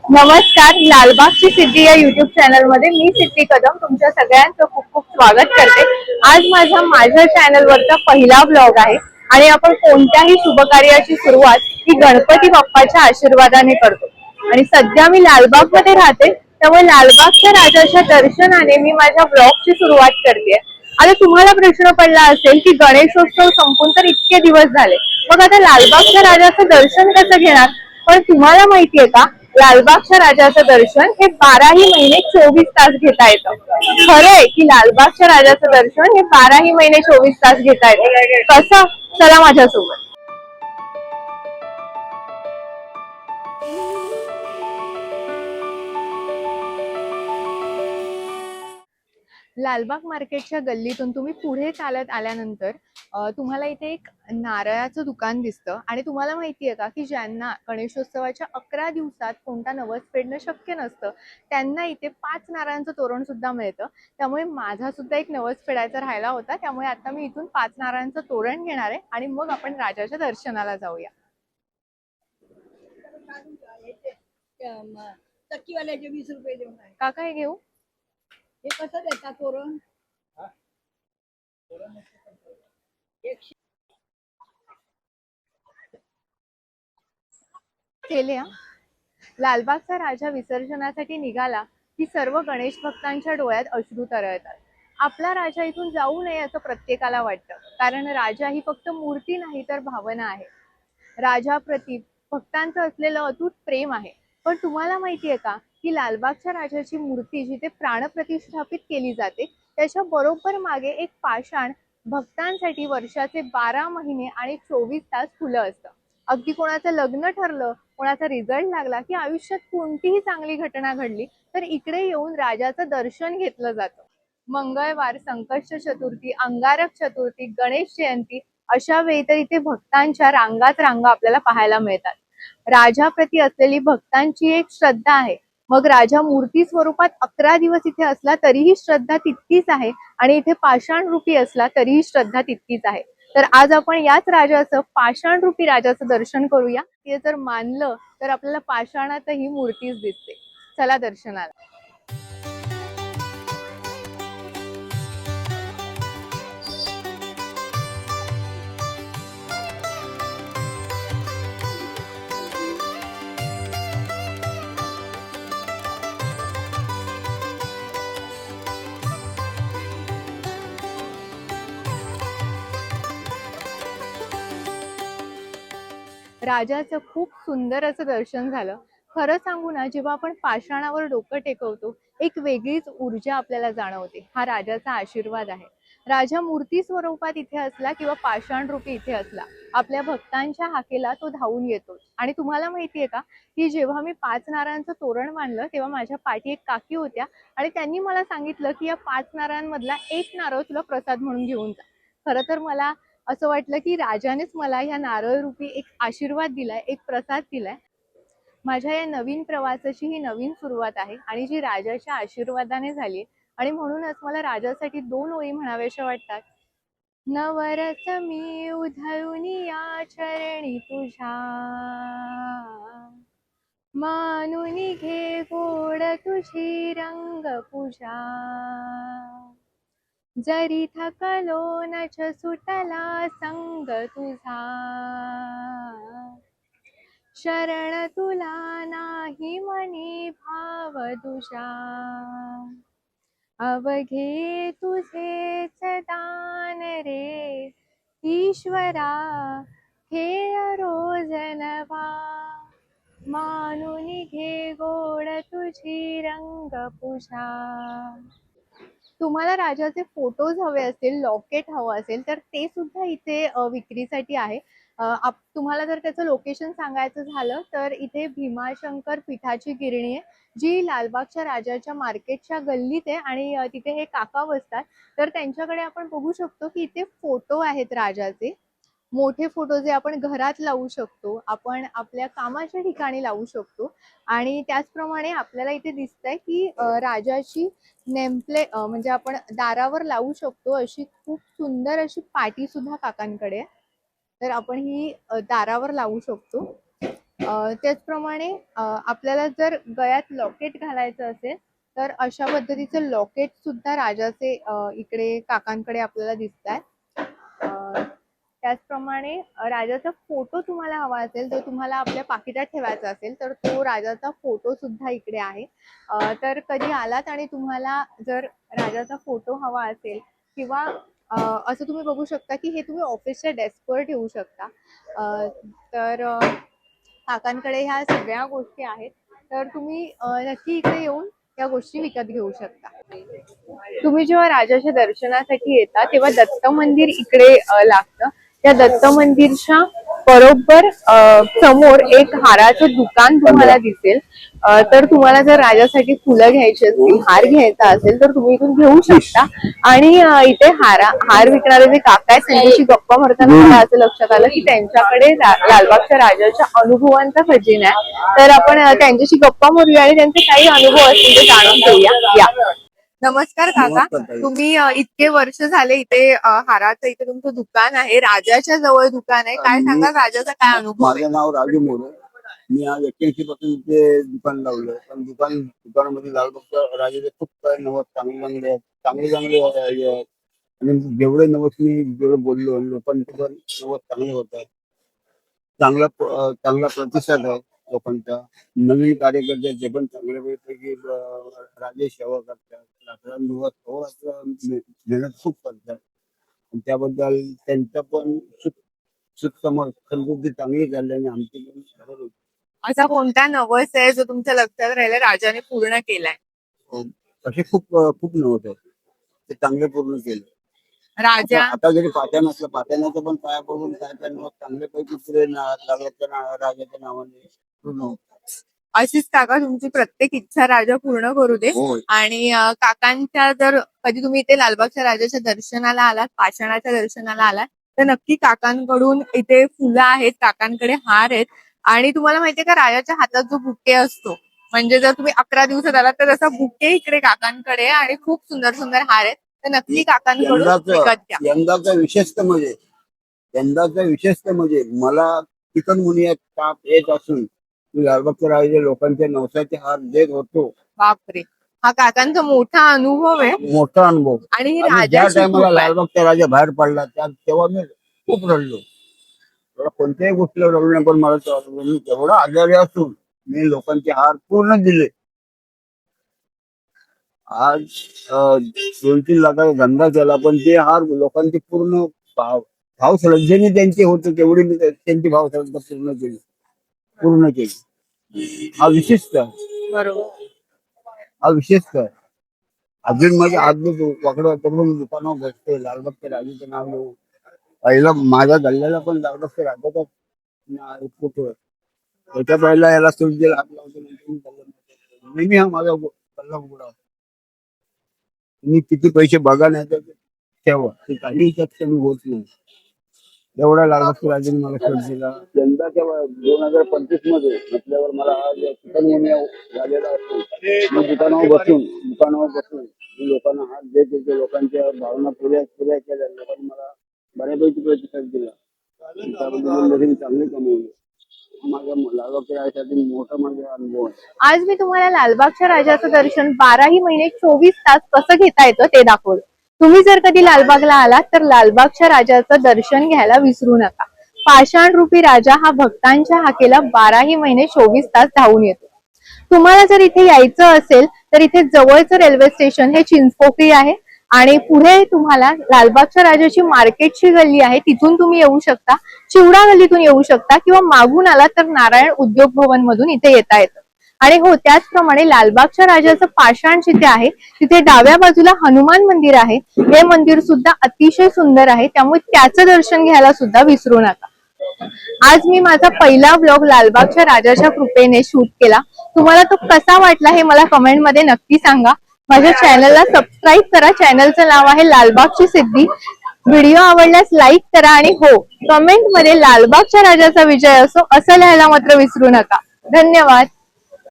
नमस्कार. लालबागची सिद्धी या YouTube channel मध्ये मी सिद्धी कदम तुमच्या सगळ्यांचं खूप खूप स्वागत करते. आज माझ्या चॅनलवरचा पहिला ब्लॉग आहे आणि आपण कोणत्याही शुभकार्याची सुरुवात ही गणपती बाप्पाच्या आशीर्वादाने करतो. आणि सध्या मी लालबाग मध्ये राहते, त्यामुळे लालबागच्या राजाच्या दर्शनाने मी माझ्या ब्लॉगची सुरुवात करते. आता तुम्हाला प्रश्न पडला असेल की गणेशोत्सव संपून तर इतके दिवस झाले, मग आता लालबागच्या राजाचं दर्शन कसं घेणार? पण तुम्हाला माहितीये का, लालबागच्या राजाचं दर्शन हे 12ही महिने 24 तास घेता येतं. खरंय की लालबागच्या राजाचं दर्शन हे 12ही महिने 24 तास घेता येतं. कसं? चला माझ्यासोबत. लालबाग मार्केटच्या गल्लीतून तुम्ही पुढे चालत आल्यानंतर तुम्हाला इथे एक नारळाचं दुकान दिसतं. आणि तुम्हाला माहितीये का की ज्यांना गणेशोत्सवाच्या 11 दिवसात कोणता नवस फेडणं शक्य नसतं, त्यांना इथे 5 नारळांचं तोरण सुद्धा मिळतं. त्यामुळे माझा सुद्धा एक नवस फेडायचा राहिला होता, त्यामुळे आता मी इथून 5 नारळांचं तोरण घेणार आहे आणि मग आपण राजाच्या दर्शनाला जाऊया. चक्कीवाल्याचे 20 रुपये देऊन आहे. काका हे घेऊ? हे कसं देतात तोरण? केले हा. लालबागचा राजा विसर्जनासाठी निघाला की सर्व गणेश भक्तांच्या डोळ्यात अश्रू तरळतात. आपला राजा इथून जाऊ नये असं प्रत्येकाला वाटतं, कारण राजा ही फक्त मूर्ती नाही तर भावना आहे. राजाप्रती भक्तांचं असलेलं अतूट प्रेम आहे. पण तुम्हाला माहितीये का की लालबागच्या राजाची मूर्ती जिथे प्राणप्रतिष्ठापित केली जाते, त्याच्या बरोबर मागे एक पाषाण भक्तांसाठी वर्षाचे 12 महिने आणि 24 तास खुलं असतं. अगदी कोणाचं लग्न ठरलं, कोणाचा रिझल्ट लागला की आयुष्यात कोणतीही चांगली घटना घडली तर इकडे येऊन राजाचं दर्शन घेतलं जातं. मंगळवार, संकष्ट चतुर्थी, अंगारक चतुर्थी, गणेश जयंती अशा वेळी तर इथे भक्तांच्या रांगाच रांगा आपल्याला पाहायला मिळतात. राजाप्रती असलेली भक्तांची एक श्रद्धा आहे. मग राजा मूर्ती स्वरूपात 11 दिवस इथे असला तरीही श्रद्धा तितकीच आहे, आणि इथे पाषाण रूपी असला तरीही श्रद्धा तितकीच आहे. तर आज आपण याच राजाचं, पाषाण रूपी राजाचं दर्शन करूया. ते जर मानलं तर आपल्याला पाषाणातही मूर्तीच दिसते. चला दर्शनाला. राजाचं खूप सुंदर असं दर्शन झालं. खरं सांगू ना, जेव्हा आपण पाषाणावर डोकं टेकवतो, एक वेगळीच ऊर्जा आपल्याला जाणवते. हा राजाचा आशीर्वाद आहे. राजा मूर्ती स्वरूपात इथे असला किंवा पाषाण रूपी इथे असला, आपल्या भक्तांच्या हाकेला तो धावून येतो. आणि तुम्हाला माहितीये का की जेव्हा मी 5 नारळांचं तोरण बांधलं, तेव्हा माझ्या पाठी एक काकी होत्या आणि त्यांनी मला सांगितलं की या 5 नारळांमधला एक नारळ तुला प्रसाद म्हणून घेऊन जा. खरं तर मला असं वाटलं की राजानेच मला ह्या नारळ रूपी एक आशीर्वाद दिलाय, एक प्रसाद दिलाय. माझ्या या नवीन प्रवासाची ही नवीन सुरुवात आहे आणि जी राजाच्या आशीर्वादाने झाली. आणि म्हणूनच मला राजासाठी 2 ओळी म्हणाव्याशा वाटतात. नवरस मी उधळून या चरणी तुझ्या, मानून घे गोड तुझी रंग पूजा. जरी थकलो नच सुटला संग तुझा, शरण तुला नाही मनी भाव तुझा. अवघे तुझेच दान रे ईश्वरा, खेळ रोज नवा. मानून घे गोड तुझी रंग पूजा. तुम्हाला राजाचे फोटोज हवे असतील, लॉकेट हवं असेल तर ते सुद्धा इथे विक्रीसाठी आहे. तुम्हाला जर त्याचं लोकेशन सांगायचं झालं तर इथे भीमाशंकर पिठाची गिरणी आहे, जी लालबागच्या राजाच्या मार्केटच्या गल्लीत आहे. आणि तिथे हे काका बसतात. तर त्यांच्याकडे आपण बघू शकतो की इथे फोटो आहेत राजाचे, मोठे फोटो जे आपण घरात लावू शकतो, आपण आपल्या कामाच्या ठिकाणी लावू शकतो. आणि त्याचप्रमाणे आपल्याला इथे दिसतंय की राजाची नेमप्लेट म्हणजे आपण दारावर लावू शकतो अशी खूप सुंदर अशी पाटी सुद्धा काकांकडे आहे. तर आपण ही दारावर लावू शकतो. त्याचप्रमाणे आपल्याला जर गळ्यात लॉकेट घालायचं असेल तर अशा पद्धतीचं लॉकेट सुद्धा राजाचे इकडे काकांकडे आपल्याला दिसत आहे. त्याचप्रमाणे राजाचा फोटो तुम्हाला हवा असेल, जर तुम्हाला आपल्या पाकिटात ठेवायचा असेल तर तो राजाचा फोटो सुद्धा इकडे आहे. तर कधी आलात आणि तुम्हाला जर राजाचा फोटो हवा असेल किंवा असं तुम्ही बघू शकता की हे तुम्ही ऑफिसच्या डेस्कवर ठेवू शकता. तर काकांकडे ह्या सगळ्या गोष्टी आहेत, तर तुम्ही नक्की इकडे येऊन या गोष्टी विकत घेऊ शकता. तुम्ही जेव्हा राजाच्या दर्शनासाठी येता तेव्हा दत्त मंदिर इकडे लागतं. त्या दत्त मंदिरच्या बरोबर समोर एक हाराचं दुकान तुम्हाला दिसेल. तर तुम्हाला जर राजासाठी फुलं घ्यायची असतील, हार घ्यायचा असेल तर तुम्ही इथून घेऊ शकता. आणि इथे हार विकणारे जे काका आहेत त्यांच्याशी गप्पा मारताना मला असं लक्षात आलं की त्यांच्याकडे लालबागच्या राजाच्या अनुभवांचा खजिना आहे. तर आपण त्यांच्याशी गप्पा मारूया आणि त्यांचे काही अनुभव असतील ते जाणून घेऊया. या. नमस्कार काका. तुम्ही इतके वर्ष झाले इथे हाराचं इथे तुमचं दुकान आहे, राजाच्या जवळ दुकान आहे. काय सांगा राजाचा काय अनुभव आहे? माझं नाव राजू मोरे. मी आज 81 पासून इथे दुकान लावलं. पण दुकानामध्ये लालबागच्या राजाचे खूप काही नवस चांगले आहेत. आणि जेवढे नवस मी जेवढे बोललो लोकांचे पण नवस चांगले होतात. चांगला प्रतिसाद आहे लोकांचा. नवीन कार्यकर्ते जे पण चांगले पैकी राजे सेवा करतात, मेहनत खूप करतात. त्याबद्दल त्यांचा पण समृद्धी चांगली झाली आणि आमची पण सरळ होती. असा कोणता नवस आहे जो तुमच्या लक्षात राहिला राजाने पूर्ण केलाय? असे खूप खूप नवस आहेत, ते चांगले पूर्ण केले. राजा आता जरी पाट्यान असलं, पाट्यानाचं पण पाया पडून काय त्यांना चांगल्यापैकी पुढे राजाच्या नावाने पूर्ण होतं. अशीच काका तुमची प्रत्येक इच्छा राजा पूर्ण करू दे. आणि काकांच्या जर कधी तुम्ही इथे लालबागच्या राजाच्या दर्शनाला आलात, पाषाणाच्या दर्शनाला आलात तर नक्की काकांकडून इथे फुलं आहेत, काकांकडे हार आहेत. आणि तुम्हाला माहितीये का राजाच्या हातात जो बुके असतो, म्हणजे जर तुम्ही 11 दिवसात आलात तर तसा बुके इकडे काकांकडे आणि खूप सुंदर सुंदर हार आहेत. तर नक्की काकांकडून विकत घ्या. यंदाचा विशेष म्हणजे मला चिकन मुनिया ताप येत असून लालबागच्या राजाच्या लोकांच्या नवसाचे हार देत होतो. बापरे, हा काकांचा मोठा अनुभव आहे. मोठा अनुभव. आणि ज्या टायमाला लालबागचा राजा बाहेर पडला तेव्हा मी खूप रडलो. कोणत्याही गोष्टीला रडलो नाही, पण मला मी तेवढा आजारी असून मी लोकांचे हार पूर्ण दिले. आज 2-3 लाखाचा धंदा केला, पण ते हार लोकांचे पूर्ण भाव श्रद्धेने त्यांचे होते तेवढी मी त्यांची भाव श्रद्धा पूर्ण केली. हा विशेषतः अजून माझे आजूबाजू वाकडं करून दुकानावर बसते. लालबागच्या राजाचं नाव घेऊ. पहिला माझा गल्ल्याला पण लालबागच्या राजाचा फोटो. त्याच्या पहिला याला सूर्य हात लावतो. नेहमी हा माझा गल्ला उघडा. तुम्ही किती पैसे बघा नाही तर ठेवा, ते काही कमी होत नाही. एवढा लालबागच्या राजाने मला शोध दिला. यंदाच्या 2025 मध्ये म्हटल्यावर मला आज चिकन मुनिया झालेला असतो. मी दुकानावर बसून लोकांना हात देत होते. लोकांच्या भावना पुऱ्या केल्या. लोकांनी मला बऱ्यापैकी प्रतिसाद दिला. त्याबद्दल चांगले कमवले. माझ्या लालबागच्या राजासाठी मोठा माझा अनुभव आहे. आज मी तुम्हाला लालबागच्या राजाचं दर्शन 12ही महिने 24 तास कसं घेता येतं ते दाखवलं. तुम्ही जर कधी लालबागला आलात तर लालबागच्या राजाचं दर्शन घ्यायला विसरू नका. पाषाण रूपी राजा हा भक्तांच्या हाकेला 12ही महिने 24 तास धावून येतो. तुम्हाला जर इथे यायचं असेल तर इथे जवळचं रेल्वे स्टेशन हे चिंचपोकळी आहे. आणि पुढे तुम्हाला लालबागच्या राजाची मार्केटची गल्ली आहे, तिथून तुम्ही येऊ शकता. चिवडा गल्लीतून येऊ शकता किंवा मागून आला तर नारायण उद्योग भवन मधून इथे येता येतं. आणि हो, त्याचप्रमाणे लालबागच्या राजाचं पाषाण जिथे आहे तिथे डाव्या बाजूला हनुमान मंदिर आहे. हे मंदिर सुद्धा अतिशय सुंदर आहे, त्यामुळे त्याचं दर्शन घ्यायला सुद्धा विसरू नका. आज मी माझा पहिला व्लॉग लालबागच्या राजाच्या कृपेने शूट केला. तुम्हाला तो कसा वाटला हे मला कमेंट मध्ये नक्की सांगा. माझ्या चॅनलला सबस्क्राईब करा. चॅनलचं नाव आहे लालबागची सिद्धी. व्हिडिओ आवडल्यास लाईक करा आणि हो, कमेंट मध्ये लालबागच्या राजाचा विजय असो असं लिहायला मात्र विसरू नका. धन्यवाद.